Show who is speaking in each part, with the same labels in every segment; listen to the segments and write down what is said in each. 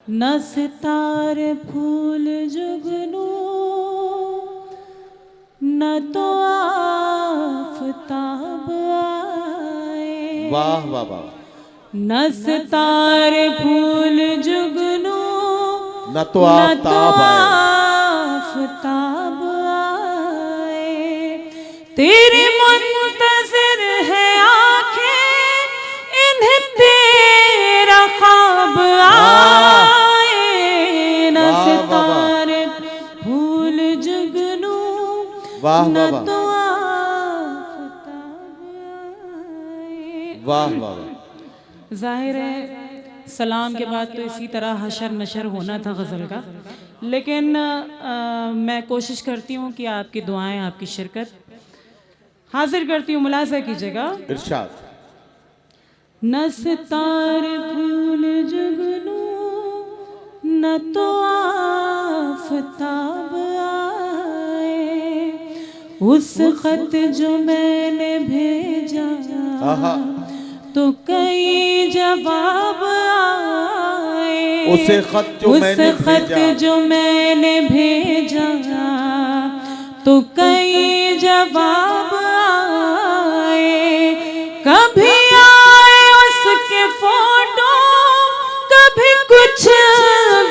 Speaker 1: न सितारे फूल जुगनू न तो आफताब आए।
Speaker 2: वाह वाह वाह।
Speaker 1: न सितारे फूल जुगनू
Speaker 2: न तो आफताब आए।
Speaker 1: आफताब आए। तेरी मुंतज़िर है आंखें इन्हें तेरा ख्वाब आए। न सितारे फूल जुगनू
Speaker 2: वाह
Speaker 1: न
Speaker 2: वाह
Speaker 1: तो आफताब आए।
Speaker 2: वाह वाह।
Speaker 1: जाहिर है सलाम के बाद तो इसी तरह हशर नशर होना था गज़ल का, लेकिन मैं कोशिश करती हूँ कि आपकी दुआएं, आपकी शिरकत हाजिर करती हूँ। मुलाज़ा कीजिएगा।
Speaker 2: इरशाद।
Speaker 1: न सितारे फूल जुगनू न तो आफताब आए। उस खत जो मैंने भेजा तो कई जवाब आए।
Speaker 2: उस खत जो
Speaker 1: मैंने भेजा तो कई जवाब आए। कभी आए उसके फोटो, कभी कुछ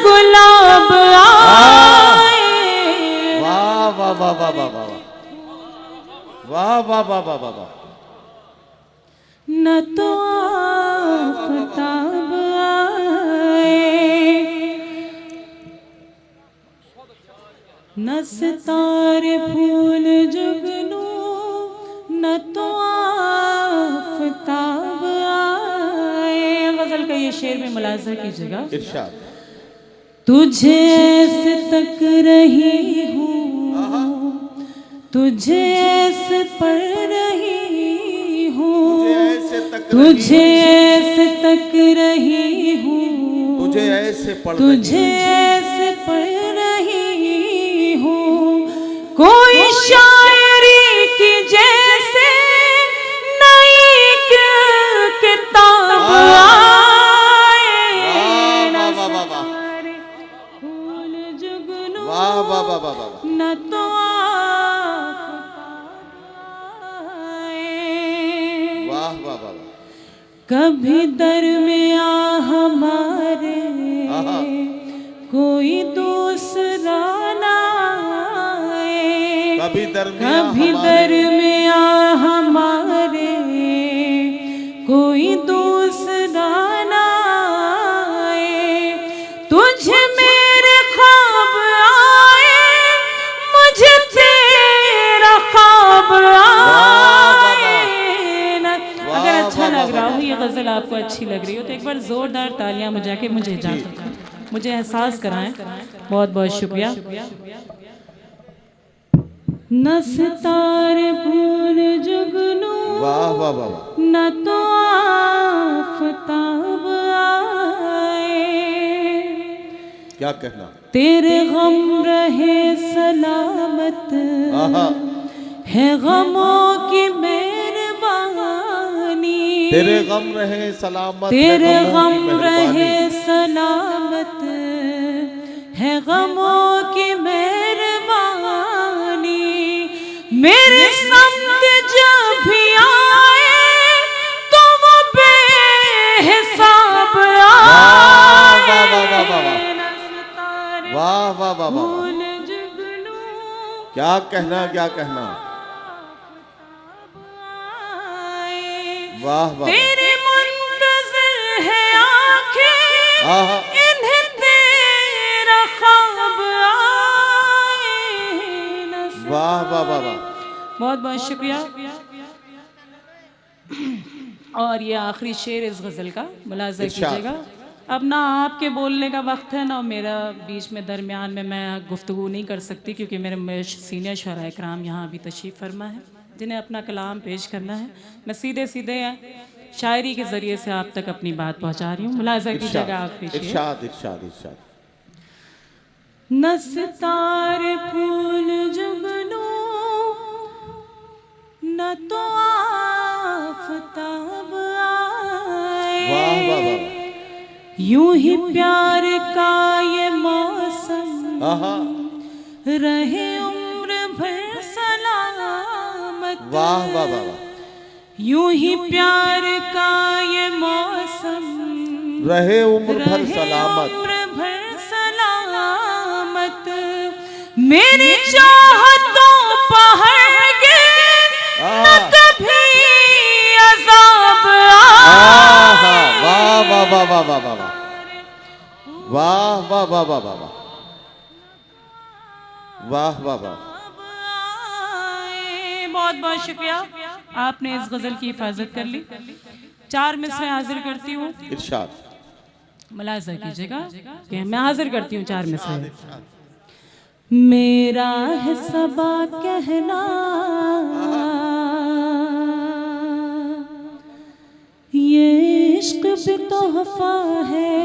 Speaker 1: गुलाब आए।
Speaker 2: वाह वाह वाह वाह वाह वाह वाह वाह वाह वाह वाह।
Speaker 1: न तो आफताब आए न सितारे फूल जुगनू न तो आफताब आए। गजल का ये शेर में मुलाज़ा कीजिएगा।
Speaker 2: इरशाद।
Speaker 1: तुझे ऐसे तक रही हूँ, तुझे ऐसे पढ़ रही हूँ, तुझे ऐसे तक रही हूँ,
Speaker 2: तुझे ऐसे पढ़
Speaker 1: रही हूँ। कोई शायरी की जैसे नई किताब आए। फूल जुगनू
Speaker 2: वाह वाह वाह वाह वाह।
Speaker 1: न तो
Speaker 2: वाह वाह वाह।
Speaker 1: कभी दरमिया हमारे कोई दूसरा ना आए। कभी दरमिया हमारे कोई दूसरा ना आए। तुझे मेरे ख्वाब आए, मुझे तेरा ख्वाब आए। अगर अच्छा लग रहा हो, ये गज़ल आपको अच्छी लग रही हो तो एक बार ज़ोरदार तालियां बजा के मुझे इजाज़त दें, मुझे एहसास कराएं। बहुत बहुत शुक्रिया। न सितारे फूल जुगनू
Speaker 2: वाह वाह वाह।
Speaker 1: न तो आफताब आए।
Speaker 2: क्या कहना।
Speaker 1: तेरे गम रहे सलामत है गमों की मेहरबानी।
Speaker 2: तेरे गम रहे सलामत,
Speaker 1: तेरे गम रहे सलामत है गमों की मेहरबानी। मेरे समत जब भी आए तो वो बेहिसाब आए।
Speaker 2: वाह वाह वाह।
Speaker 1: फूल जुगनू
Speaker 2: क्या कहना, क्या कहना। वाह वाह।
Speaker 1: तेरी मुंतज़िर है आंखें इन्हें तेरा ख्वाब आए।
Speaker 2: वाह वाह वाह वाह।
Speaker 1: बहुत बहुत शुक्रिया। और ये आखिरी शेर इस गज़ल का, मुलाज़ा कीजिएगा। अब ना आपके बोलने का वक्त है ना मेरा बीच में दरमियान में मैं गुफ्तगू नहीं कर सकती, क्योंकि मेरे सीनियर शुअरा इकराम यहाँ अभी तशरीफ़ फरमा है जिन्हें अपना कलाम पेश करना है। मैं सीधे सीधे शायरी के ज़रिए से आप तक अपनी बात पहुँचा रही हूँ। मुलाज़ा कीजिएगा आखिरी शेर।
Speaker 2: इरशाद इरशाद इरशाद।
Speaker 1: न सितारे फूल जुगनू न तो आफताब आए।
Speaker 2: वाह वाह वाह।
Speaker 1: यूं ही प्यार का ये मौसम
Speaker 2: आहा,
Speaker 1: रहे उम्र भर सलामत।
Speaker 2: वाह वाह वाह वाह,
Speaker 1: यूं ही प्यार का ये मौसम
Speaker 2: रहे उम्र भर सलामत।
Speaker 1: उम्र भर सलामत। मेरी चाहतों पहर गे न कभी अज़ाब
Speaker 2: आहा, वाह वाह वाह वाह वाह वाह वाह वाह वाह वाह वाह वाह वाह वाह।
Speaker 1: बहुत बहुत शुक्रिया, आपने इस गजल की हिफाजत कर ली। 4 मिसरे हाजिर करती हूँ,
Speaker 2: इरशाद।
Speaker 1: मुलाजा कीजिएगा कि मैं हाजिर करती हूँ 4 मिसरे। मेरा है सबा कहना, ये इश्क भी तोहफा है,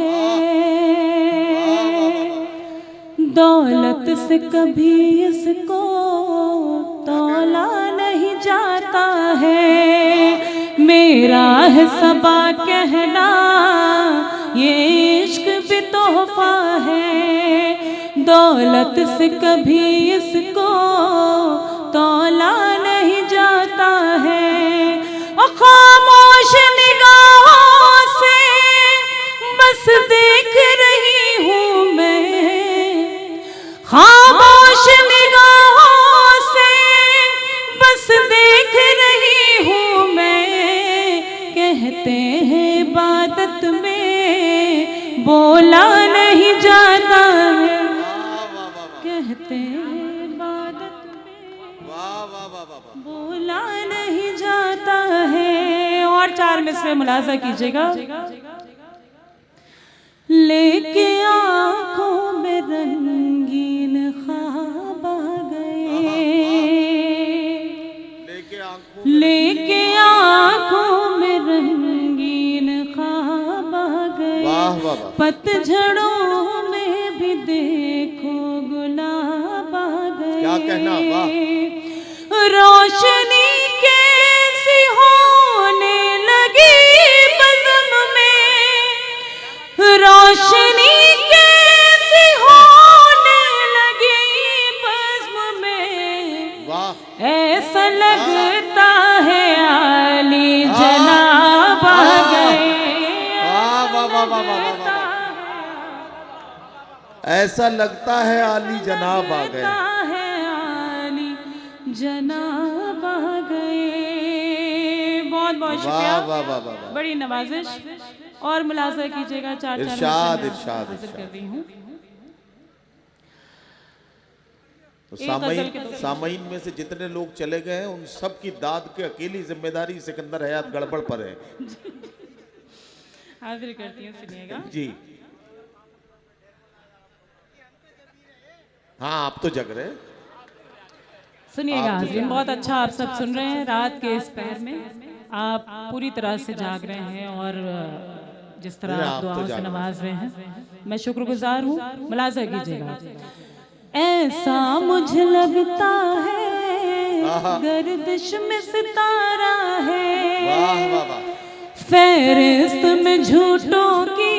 Speaker 1: दौलत से कभी इसको तौला नहीं जाता है। मेरा है सबा कहना, ये इश्क भी तोहफा है, दौलत से कभी इसको तौला नहीं जाता है। और खामोश निगाहों से बस देख रही हूँ मैं, खामोश निगाहों से बस देख रही हूँ मैं। कहते हैं इबादत में बोला नहीं जाता है, कहते हैं इबादत में बोला नहीं जाता है। और 4 मिसरे मुलाजा कीजिएगा। लेके आँखों में रंगीन ख्वाब आ गए, लेके आँखों में रंगीन ख्वाब आ गए। पतझड़ों में भी देखो गुलाब आ गए।
Speaker 2: क्या कहना, वाह।
Speaker 1: रोशनी कैसी होने लगी बज़्म में, रोशनी कैसी होने लगी बज़्म में।
Speaker 2: वाह,
Speaker 1: ऐसा लगता है आली जनाब आ गए।
Speaker 2: वाह वाह वाह वाह वाह वाह। ऐसा लगता है आली जनाब आ गए,
Speaker 1: जनाब आ गए। बहुत बहुत
Speaker 2: वाह
Speaker 1: शुक्रिया,
Speaker 2: वाह वाह वाह वाह।
Speaker 1: बड़ी नवाजिश। और मुलाजा कीजिएगा। 4
Speaker 2: इरशाद इरशाद
Speaker 1: कर रही हूँ।
Speaker 2: तो
Speaker 1: एक गजल के दो।
Speaker 2: सामईन में से जितने लोग चले गए हैं उन सब की दाद की अकेली जिम्मेदारी सिकंदर हयात गड़बड़ पर है।
Speaker 1: हाजिर करती हूँ, सुनिएगा।
Speaker 2: जी हाँ, आप तो जग रहे,
Speaker 1: सुनिएगा हाजिर। बहुत अच्छा आप सब सुन रहे हैं। रात के इस पहर में आप पूरी तरह से जाग रहे हैं और जिस तरह आप दुआओं से नवाज रहे हैं, मैं शुक्रगुजार हूँ। मुलाजा कीजिएगा। ऐसा मुझे लगता है गर्दिश में सितारा है,
Speaker 2: वाह वाह वाह।
Speaker 1: फेरिस्त में झूठों की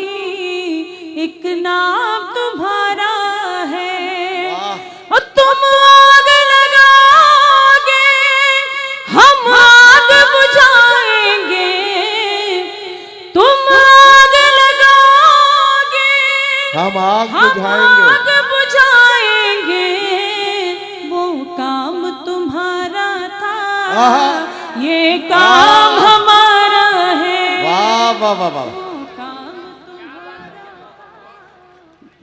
Speaker 1: एक नाम तुम्हारा है। और तुम आग लगाओगे, हम आग बुझाएंगे, तुम आग लगाओगे,
Speaker 2: हम आग
Speaker 1: हम
Speaker 2: बुझाएंगे।
Speaker 1: आग बुझाएंगे। वो काम तुम्हारा था, ये काम हमारा है।
Speaker 2: वाह वाह वाह वाह।
Speaker 1: वो काम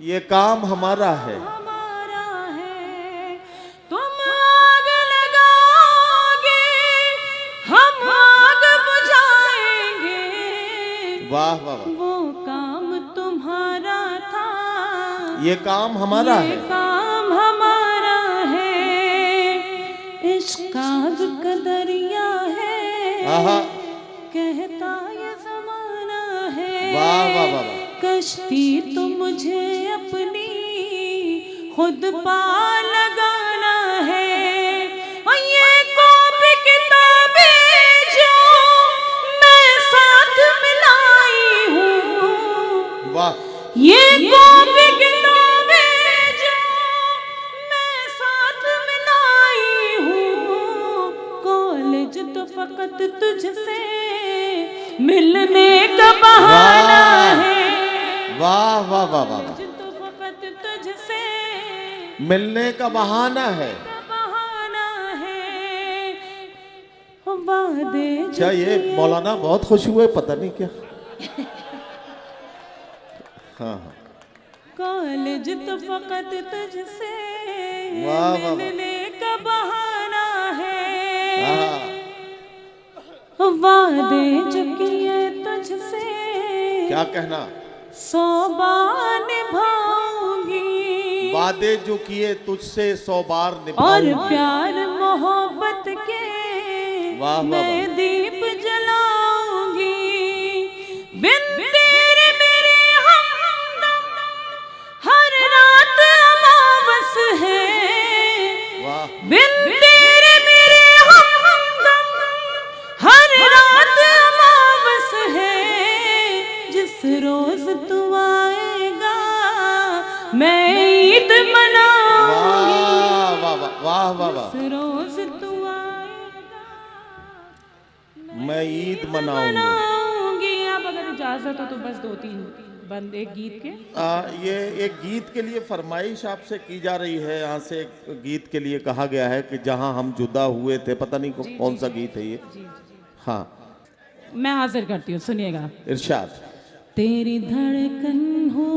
Speaker 2: ये काम हमारा है,
Speaker 1: हमारा है। तुम आग लगाओगे, हम आग बुझाएंगे।
Speaker 2: वाह वाह वाह।
Speaker 1: वो काम तुम्हारा था,
Speaker 2: ये काम हमारा
Speaker 1: ये
Speaker 2: है,
Speaker 1: काम हमारा है। इश्क आग का दरिया है,
Speaker 2: आहा।
Speaker 1: कहता ये ज़माना है।
Speaker 2: वाह वाह वाह वाह।
Speaker 1: कश्ती तो मुझे अपनी खुद पार लगाना है। और ये कॉपी किताबें जो मैं साथ मिलाई हूँ,
Speaker 2: वाह
Speaker 1: ये कॉपी किताबें जो मैं साथ में लाई हूँ, कॉलेज तो फकत तुझसे मिलने का बहाना है।
Speaker 2: वाह वाह वाह वाह वाह।
Speaker 1: तो फकत तुझसे
Speaker 2: मिलने का बहाना है।
Speaker 1: वादे
Speaker 2: क्या ये मौलाना बहुत खुश हुए, पता नहीं क्या। हाँ हाँ।
Speaker 1: कॉलेज तो फकत तुझसे
Speaker 2: वाह वाह वाह।
Speaker 1: मिलने का बहाना है।
Speaker 2: हाँ।
Speaker 1: वादे जो किए तुझसे
Speaker 2: क्या कहना?
Speaker 1: 100 बार निभाऊंगी।
Speaker 2: वादे जो किए तुझसे 100 बार
Speaker 1: और
Speaker 2: निभाऊंगी।
Speaker 1: प्यार मोहब्बत के
Speaker 2: वाह वाह
Speaker 1: मैं
Speaker 2: वाह।
Speaker 1: दीप जलाऊंगी। बिन तेरे मेरे हमदम हर रात अमावस है।
Speaker 2: वाह।
Speaker 1: बिन तेरे मेरे हमदम हर रात अमावस है। जिस रोज तू आएगा मैं ईद मनाऊंगी।
Speaker 2: वाह वाह वाह वाह वाह।
Speaker 1: जिस रोज तू
Speaker 2: मैं ईद मनाऊंगी।
Speaker 1: मनाऊंगी। आप अगर इजाजत हो तो बस 2-3 बंद एक गीत के।
Speaker 2: ये एक गीत के लिए फरमाइश आपसे की जा रही है। यहाँ से एक गीत के लिए कहा गया है कि जहाँ हम जुदा हुए थे, पता नहीं कौन सा गीत है ये। हाँ,
Speaker 1: मैं हाजिर करती हूँ, सुनिएगा।
Speaker 2: इरशाद।
Speaker 1: तेरी धड़कन हो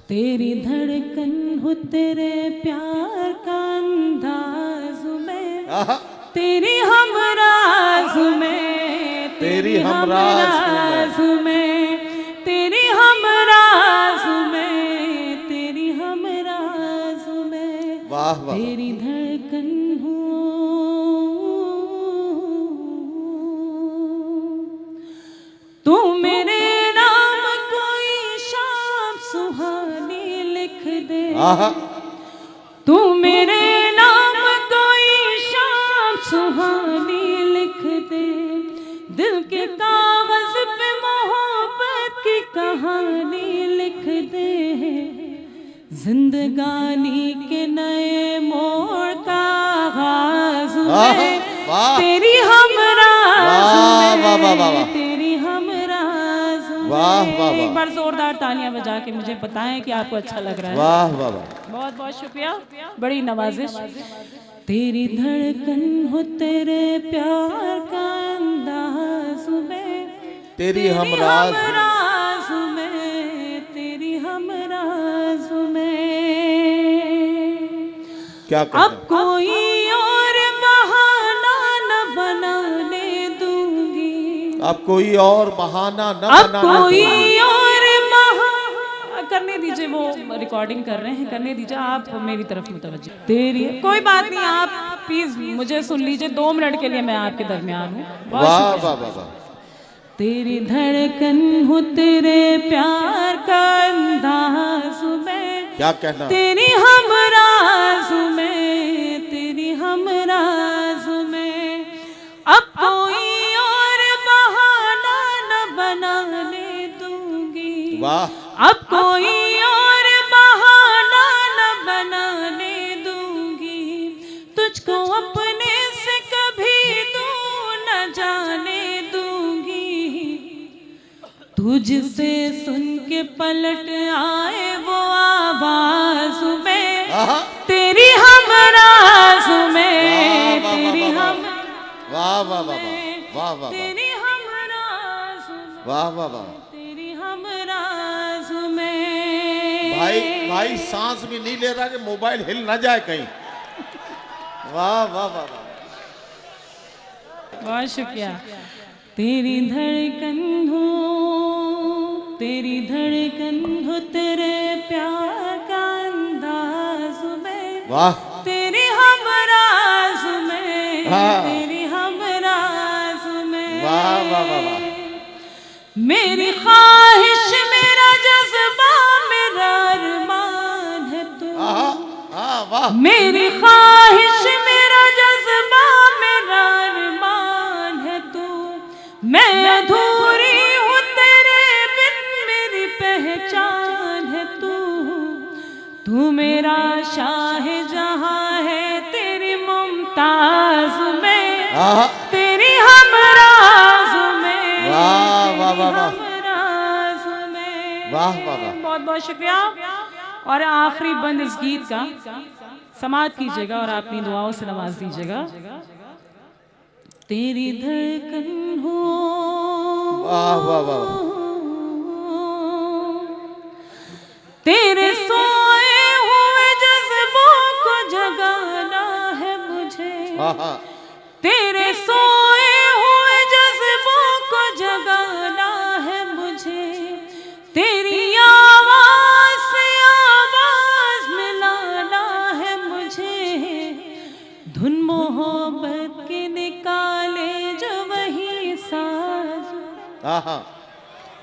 Speaker 1: तेरी धड़कन हो, तेरे प्यार का अंदाज में, तेरी हमराज में,
Speaker 2: तेरी हमराज
Speaker 1: में, तेरी हमराज में, तेरी हमराज में।
Speaker 2: वाह वाह।
Speaker 1: तेरी धड़कन हो तू मेरे नाम कोई शाम सुहानी लिख दे। तू मेरे नाम कोई शाम सुहानी लिख दे। दिल के कागज पे मोहब्बत की कहानी लिख दे। जिंदगानी के नए मोड़ का आगाज में तेरी हमराज में, तेरी हमराज में।
Speaker 2: वाह वाह वाह।
Speaker 1: एक बार जोरदार तालियां बजा के मुझे बताएं कि आपको अच्छा लग रहा है।
Speaker 2: वाह वाह वाह।
Speaker 1: बहुत बहुत शुक्रिया, बड़ी नवाजिश। तेरी धड़कन हो, तेरे प्यार का अंदाज में,
Speaker 2: तेरी हमराज
Speaker 1: में, तेरी हमराज में।
Speaker 2: क्या
Speaker 1: अब कोई और बहाना न बनाने दूंगी।
Speaker 2: अब कोई और बहाना न
Speaker 1: अब
Speaker 2: बनाने
Speaker 1: कोई
Speaker 2: दूंगी।
Speaker 1: और करने दीजिए, वो रिकॉर्डिंग कर रहे हैं, करने दीजिए। आप मेरी तरफ मुतवज्जो। तेरी कोई बात नहीं, आप प्लीज मुझे सुन लीजिए। 2 मिनट के लिए मैं आपके दरमियान हूँ।
Speaker 2: वाह वाह वाह वाह।
Speaker 1: तेरी धड़कन हो, तेरे प्यार का अंदाज में,
Speaker 2: क्या कहना?
Speaker 1: तेरी हमराज में, तेरी हमराज में। अब कोई और बहाना न बनाने दूंगी।
Speaker 2: वाह।
Speaker 1: अब कोई और बहाना न बनाने दूंगी। तुझको अपने से कभी दूर न जाने दूंगी। तुझसे सुन के पलट आए वो आवाज में, तेरी हमराज में, तेरी हम।
Speaker 2: वाह वाह वाह वाह वाह।
Speaker 1: तेरी हमराज में,
Speaker 2: वाह वाह वाह।
Speaker 1: तेरी हमराज में।
Speaker 2: भाई सांस भी नहीं ले रहा कि मोबाइल हिल ना जाए कहीं। वाह वाह वाह वाह।
Speaker 1: बहुत शुक्रिया। तेरी धड़कन हो, तेरी धड़कन हो, तेरे प्यार का अंदाज में,
Speaker 2: वाह।
Speaker 1: तेरी हमराज में, तेरी हमराज में।
Speaker 2: वाह वाह वाह वाह।
Speaker 1: मेरी ख्वाहिश, मेरा जज्बा, मेरा अरमान है तू।
Speaker 2: वाह।
Speaker 1: मेरी ख्वाहिश, मेरा जज्बा, मेरा अरमान मैं अधूरी हूँ तेरे बिन, मेरी पहचान है तू मेरा शाह जहां है, तेरी मुमताज में,
Speaker 2: आहा,
Speaker 1: तेरी हमराज में,
Speaker 2: वाह वाह वाह वाह
Speaker 1: हमराज में।
Speaker 2: वाह वाह वाह।
Speaker 1: बहुत बहुत शुक्रिया। और आखिरी बंद इस गीत का समाप्त कीजिएगा और अपनी दुआओं से नवाज दीजिएगा। तेरी धड़कन हो,
Speaker 2: वाह वाह वाह,
Speaker 1: तेरे सोए हुए जज्बों को जगाना है मुझे,
Speaker 2: आहा,
Speaker 1: तेरे सोए हुए जज्बों को जगाना है मुझे, तेरी आवाज से आवाज मिलाना है मुझे, धुन मोहब्बत के निकाले जो वही साज।
Speaker 2: आहा।